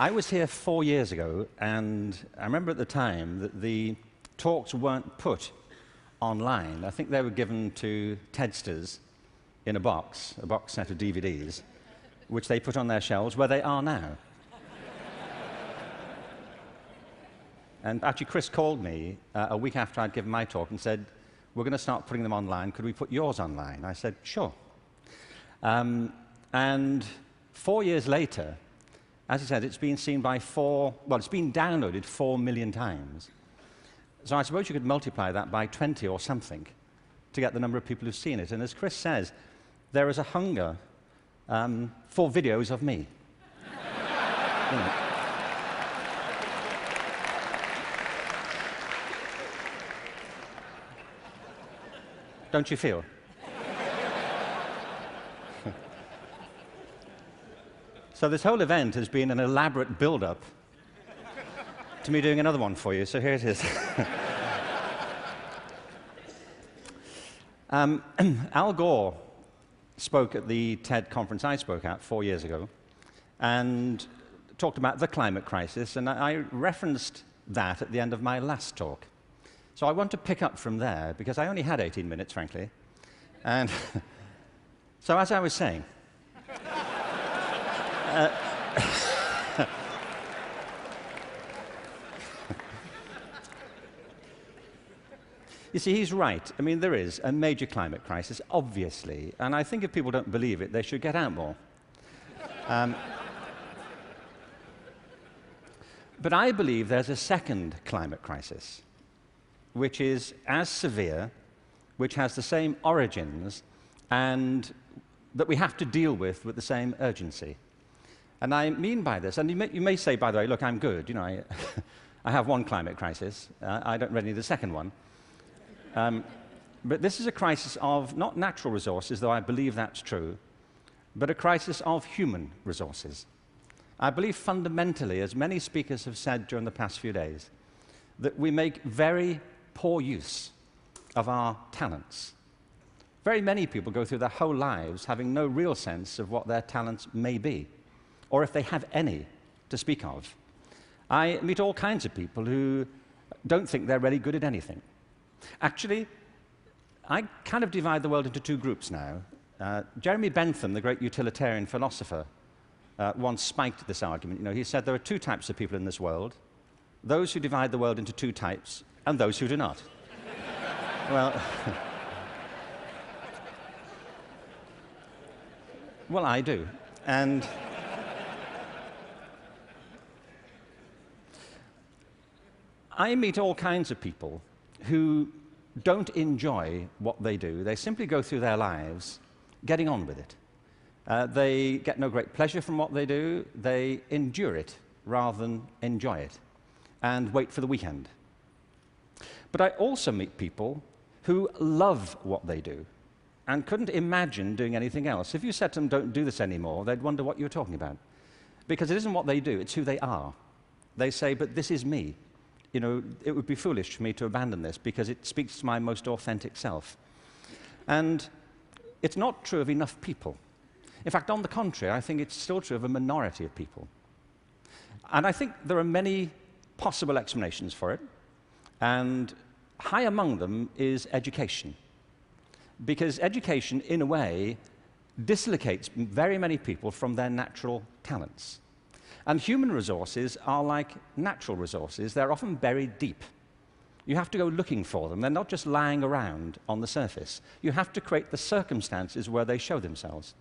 I was here 4 years ago, and I remember at the time that the talks weren't put online. I think they were given to TEDsters in a box set of DVDs, which they put on their shelves, where they are now. And actually, Chris called me a week after I'd given my talk and said, "We're going to start putting them online. Could we put yours online?" I said, "Sure." And 4 years later, as he said, it's been seen by it's been downloaded 4 million times. So I suppose you could multiply that by 20 or something to get the number of people who've seen it. And as Chris says, there is a hunger for videos of me. You know. Don't you feel? So this whole event has been an elaborate build-up to me doing another one for you, so here it is. Al Gore spoke at the TED conference I spoke at 4 years ago and talked about the climate crisis, and I referenced that at the end of my last talk. So I want to pick up from there, because I only had 18 minutes, frankly. And so as I was saying, you see, he's right. I mean, there is a major climate crisis, obviously, and I think if people don't believe it, they should get out more. But I believe there's a second climate crisis, which is as severe, which has the same origins, and that we have to deal with the same urgency. And I mean by this, and you may say, by the way, look, I'm good. You know, I have one climate crisis. I don't really need a second one. But this is a crisis of not natural resources, though I believe that's true, but a crisis of human resources. I believe fundamentally, as many speakers have said during the past few days, that we make very poor use of our talents. Very many people go through their whole lives having no real sense of what their talents may be, or if they have any to speak of. I meet all kinds of people who don't think they're really good at anything. Actually, I kind of divide the world into two groups now. Jeremy Bentham, the great utilitarian philosopher, once spiked this argument. You know, he said there are two types of people in this world: those who divide the world into two types, and those who do not. Well, well, I do. And I meet all kinds of people who don't enjoy what they do. They simply go through their lives getting on with it. They get no great pleasure from what they do. They endure it rather than enjoy it and wait for the weekend. But I also meet people who love what they do and couldn't imagine doing anything else. If you said to them, "Don't do this anymore," they'd wonder what you were talking about. Because it isn't what they do, it's who they are. They say, "But this is me. You know, it would be foolish for me to abandon this because it speaks to my most authentic self." And it's not true of enough people. In fact, on the contrary, I think it's still true of a minority of people. And I think there are many possible explanations for it, and high among them is education. Because education, in a way, dislocates very many people from their natural talents. And human resources are like natural resources. They're often buried deep. You have to go looking for them. They're not just lying around on the surface. You have to create the circumstances where they show themselves.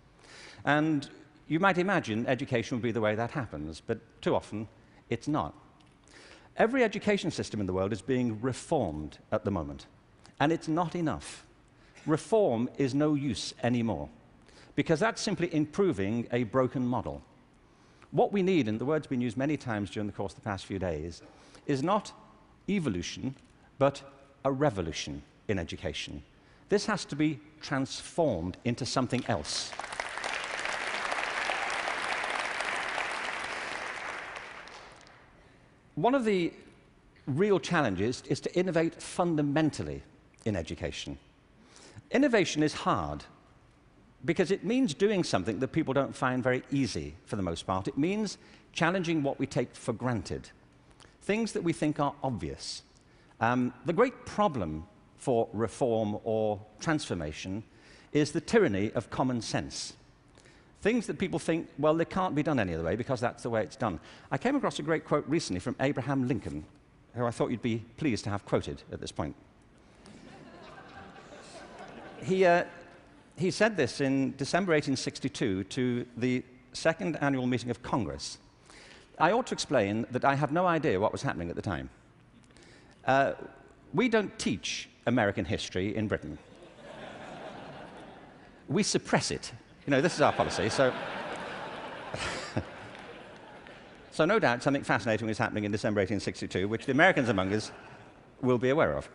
And you might imagine education would be the way that happens, but too often it's not. Every education system in the world is being reformed at the moment, and it's not enough. Reform is no use anymore, because that's simply improving a broken model. What we need, and the word's been used many times during the course of the past few days, is not evolution, but a revolution in education. This has to be transformed into something else. One of the real challenges is to innovate fundamentally in education. Innovation is hard. because it means doing something that people don't find very easy for the most part. It means challenging what we take for granted, things that we think are obvious. The great problem for reform or transformation is the tyranny of common sense. Things that people think, well, they can't be done any other way because that's the way it's done. I came across a great quote recently from Abraham Lincoln, who I thought you'd be pleased to have quoted at this point. He said this in December 1862 to the second annual meeting of Congress. I ought to explain that I have no idea what was happening at the time. We don't teach American history in Britain. We suppress it. You know, this is our policy, so... So no doubt something fascinating was happening in December 1862, which the Americans among us will be aware of.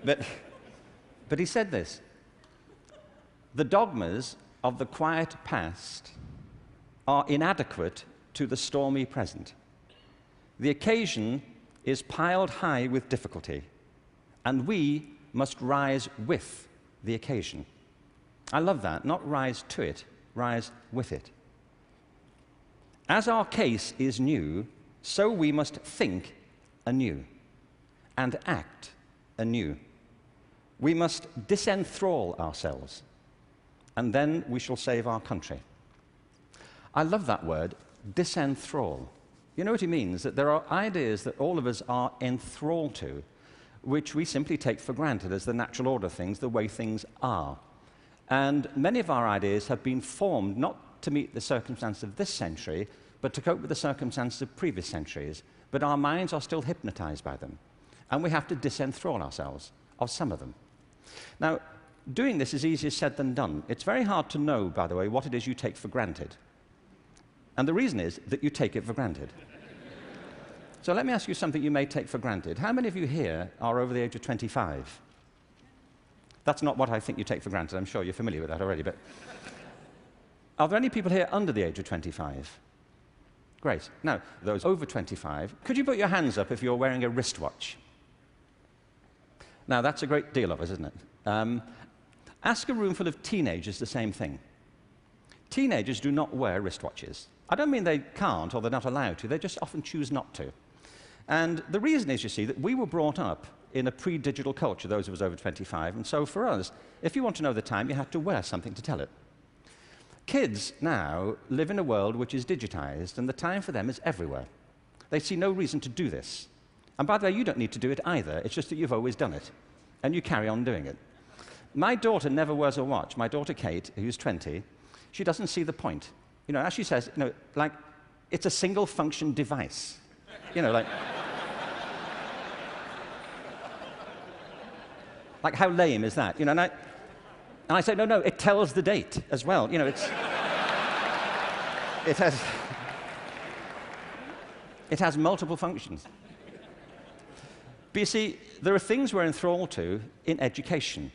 But he said this: the dogmas of the quiet past are inadequate to the stormy present. The occasion is piled high with difficulty, and we must rise with the occasion. I love that. Not rise to it, rise with it. As our case is new, so we must think anew and act anew. We must disenthrall ourselves, and then we shall save our country. I love that word, disenthrall. You know what he means? That there are ideas that all of us are enthralled to, which we simply take for granted as the natural order of things, the way things are. And many of our ideas have been formed not to meet the circumstances of this century, but to cope with the circumstances of previous centuries. But our minds are still hypnotized by them, and we have to disenthrall ourselves of some of them. Now, doing this is easier said than done. It's very hard to know, by the way, what it is you take for granted. And the reason is that you take it for granted. So let me ask you something you may take for granted. How many of you here are over the age of 25? That's not what I think you take for granted. I'm sure you're familiar with that already. But are there any people here under the age of 25? Great. Now, those over 25, could you put your hands up if you're wearing a wristwatch? Now, that's a great deal of us, isn't it? Ask a room full of teenagers the same thing. Teenagers do not wear wristwatches. I don't mean they can't or they're not allowed to. They just often choose not to. And the reason is, you see, that we were brought up in a pre-digital culture, those of us over 25, and so for us, if you want to know the time, you have to wear something to tell it. Kids now live in a world which is digitized, and the time for them is everywhere. They see no reason to do this. And by the way, you don't need to do it either. It's just that you've always done it, and you carry on doing it. My daughter never wears a watch. My daughter Kate, who's 20, she doesn't see the point. You know, as she says, you know, like, it's a single-function device. You know, like how lame is that? You know, and I say, no, it tells the date as well. You know, it has multiple functions. But you see, there are things we're enthralled to in education.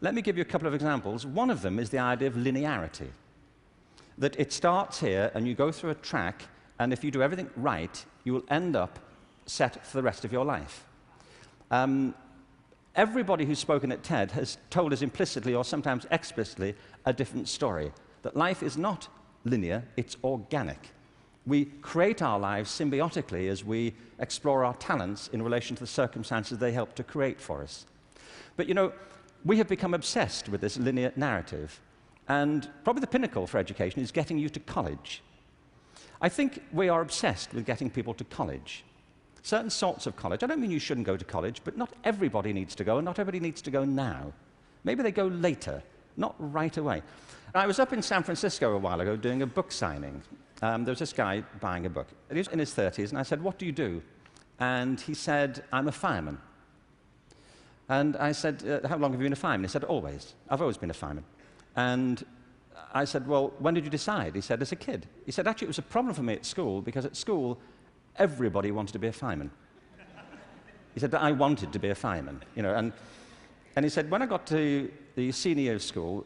Let me give you a couple of examples. One of them is the idea of linearity. That it starts here, and you go through a track, and if you do everything right, you will end up set for the rest of your life. Everybody who's spoken at TED has told us implicitly or sometimes explicitly a different story, that life is not linear, it's organic. We create our lives symbiotically as we explore our talents in relation to the circumstances they help to create for us. But you know, we have become obsessed with this linear narrative, and probably the pinnacle for education is getting you to college. I think we are obsessed with getting people to college. Certain sorts of college. I don't mean you shouldn't go to college, but not everybody needs to go, and not everybody needs to go now. Maybe they go later, not right away. I was up in San Francisco a while ago doing a book signing. There was this guy buying a book. He was in his 30s, and I said, "What do you do?" And he said, "I'm a fireman." And I said, "How long have you been a fireman?" He said, "Always. I've always been a fireman." And I said, "Well, when did you decide?" He said, "As a kid." He said, "Actually, it was a problem for me at school, because at school, everybody wanted to be a fireman." He said, "But I wanted to be a fireman." You know, and he said, "When I got to the senior year of school,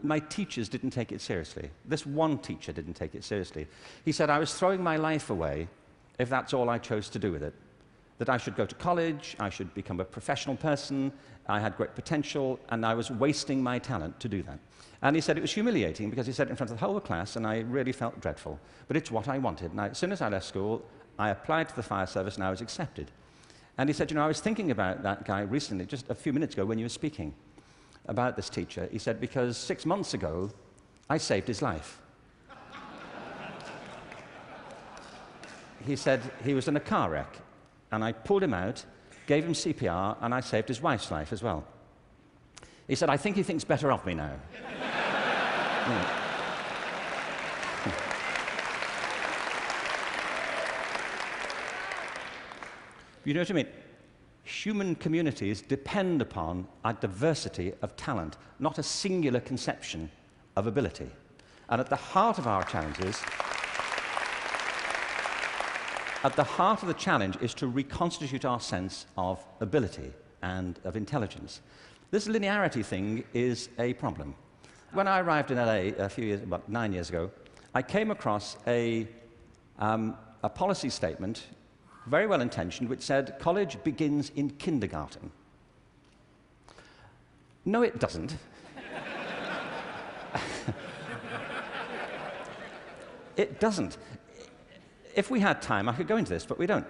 my teachers didn't take it seriously. This one teacher didn't take it seriously. He said, I was throwing my life away if that's all I chose to do with it. that I should go to college, I should become a professional person, I had great potential, and I was wasting my talent to do that. And he said it was humiliating because he said it in front of the whole class, and I really felt dreadful. But it's what I wanted. And as soon as I left school, I applied to the fire service, and I was accepted. And he said, you know, I was thinking about that guy recently, just a few minutes ago when you were speaking about this teacher. He said, because 6 months ago, I saved his life. He said he was in a car wreck, and I pulled him out, gave him CPR, and I saved his wife's life as well. He said, I think he thinks better of me now. You know what I mean? Human communities depend upon a diversity of talent, not a singular conception of ability. And at the heart of our challenges, at the heart of the challenge is to reconstitute our sense of ability and of intelligence. This linearity thing is a problem. When I arrived in LA about 9 years ago, I came across a policy statement, very well intentioned, which said college begins in kindergarten. No, it doesn't. It doesn't. If we had time, I could go into this, but we don't.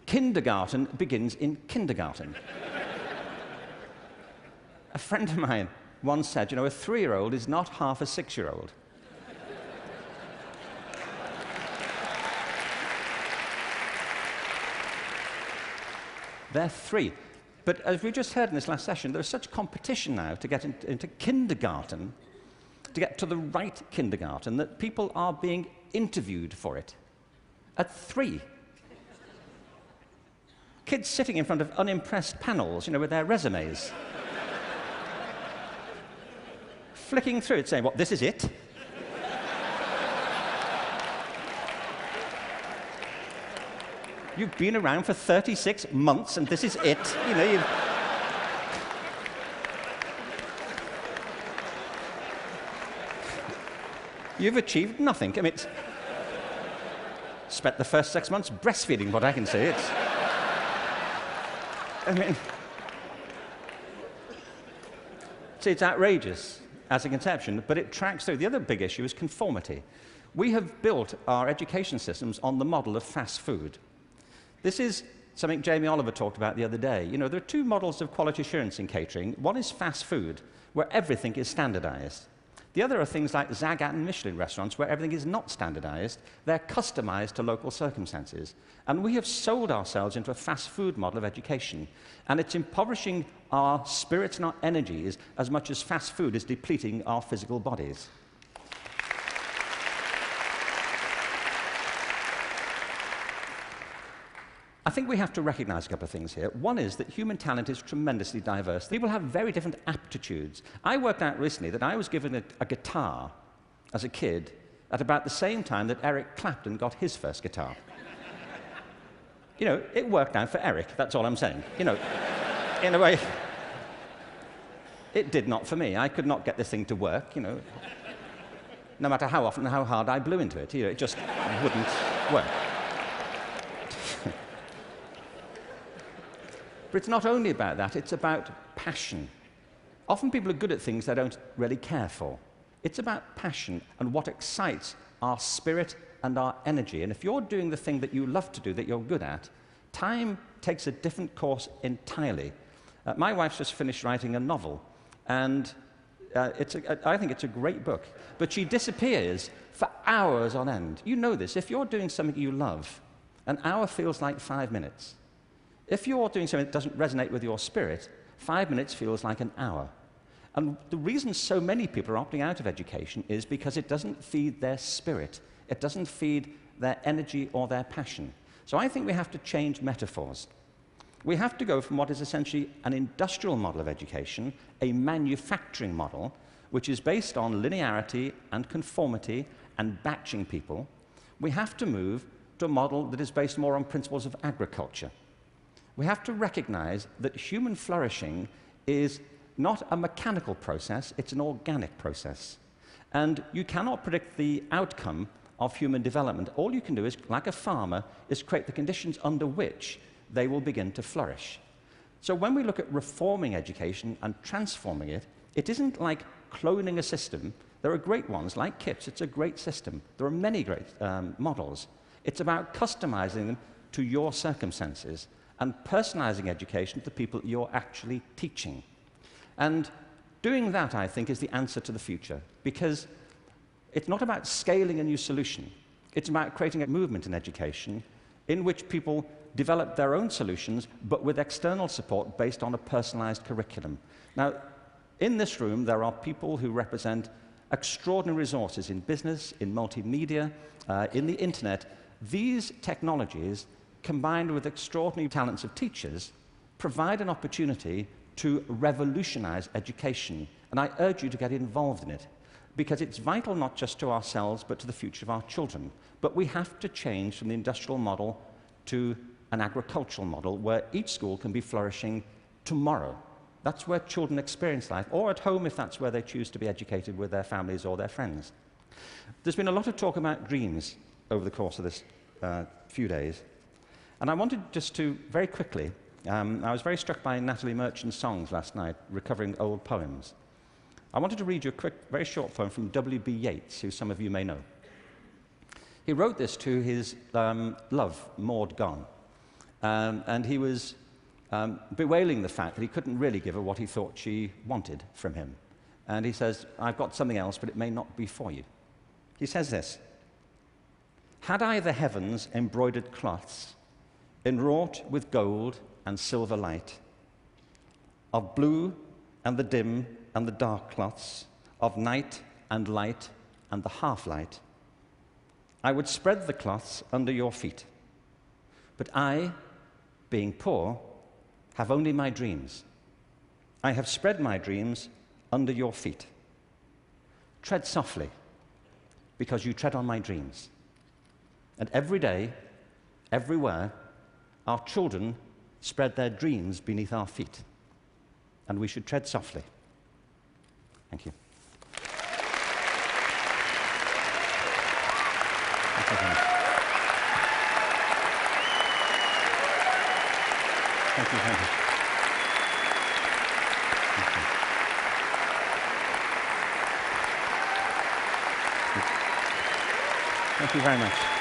Kindergarten begins in kindergarten. A friend of mine once said, you know, a 3-year-old is not half a 6-year-old. They're 3. But as we just heard in this last session, there's such competition now to get into kindergarten, to get to the right kindergarten, that people are being interviewed for it at 3. Kids sitting in front of unimpressed panels, you know, with their resumes. Flicking through it, saying, what, this is it? You've been around for 36 months and this is it. You know, you've achieved nothing. I mean, spent the first 6 months breastfeeding, what I can say. I mean, see, it's outrageous as a conception, but it tracks through. The other big issue is conformity. We have built our education systems on the model of fast food. This is something Jamie Oliver talked about the other day. You know, there are 2 models of quality assurance in catering. One is fast food, where everything is standardized. The other are things like Zagat and Michelin restaurants, where everything is not standardized. They're customized to local circumstances. And we have sold ourselves into a fast food model of education. And it's impoverishing our spirits and our energies as much as fast food is depleting our physical bodies. I think we have to recognize a couple of things here. One is that human talent is tremendously diverse. People have very different aptitudes. I worked out recently that I was given a guitar as a kid at about the same time that Eric Clapton got his first guitar. You know, it worked out for Eric, that's all I'm saying. You know, in a way, it did not for me. I could not get this thing to work, you know. No matter how often and how hard I blew into it, you know, it just wouldn't work. But it's not only about that, it's about passion. Often people are good at things they don't really care for. It's about passion and what excites our spirit and our energy. And if you're doing the thing that you love to do, that you're good at, time takes a different course entirely. My wife's just finished writing a novel, and I think it's a great book. But she disappears for hours on end. You know this. If you're doing something you love, an hour feels like 5 minutes. If you're doing something that doesn't resonate with your spirit, 5 minutes feels like an hour. And the reason so many people are opting out of education is because it doesn't feed their spirit. It doesn't feed their energy or their passion. So I think we have to change metaphors. We have to go from what is essentially an industrial model of education, a manufacturing model, which is based on linearity and conformity and batching people. We have to move to a model that is based more on principles of agriculture. We have to recognize that human flourishing is not a mechanical process, it's an organic process. And you cannot predict the outcome of human development. All you can do is, like a farmer, is create the conditions under which they will begin to flourish. So when we look at reforming education and transforming it, it isn't like cloning a system. There are great ones, like KIPS. It's a great system. There are many great models. It's about customizing them to your circumstances and personalizing education to the people you're actually teaching. And doing that, I think, is the answer to the future, because it's not about scaling a new solution. It's about creating a movement in education in which people develop their own solutions, but with external support based on a personalized curriculum. Now, in this room, there are people who represent extraordinary resources in business, in multimedia, in the internet. These technologies, combined with extraordinary talents of teachers, provide an opportunity to revolutionize education. And I urge you to get involved in it, because it's vital not just to ourselves, but to the future of our children. But we have to change from the industrial model to an agricultural model where each school can be flourishing tomorrow. That's where children experience life, or at home if that's where they choose to be educated with their families or their friends. There's been a lot of talk about dreams over the course of this few days. And I wanted just to, very quickly, I was very struck by Natalie Merchant's songs last night, recovering old poems. I wanted to read you a quick, very short poem from W.B. Yeats, who some of you may know. He wrote this to his love, Maud Gone, and he was bewailing the fact that he couldn't really give her what he thought she wanted from him. And he says, "I've got something else, but it may not be for you." He says this: "Had I the heavens embroidered cloths, enwrought with gold and silver light, of blue and the dim and the dark cloths, of night and light and the half-light, I would spread the cloths under your feet. But I, being poor, have only my dreams. I have spread my dreams under your feet. Tread softly, because you tread on my dreams. And every day, everywhere, our children spread their dreams beneath our feet. And we should tread softly." Thank you. Thank you very much. Thank you very much. Thank you very much.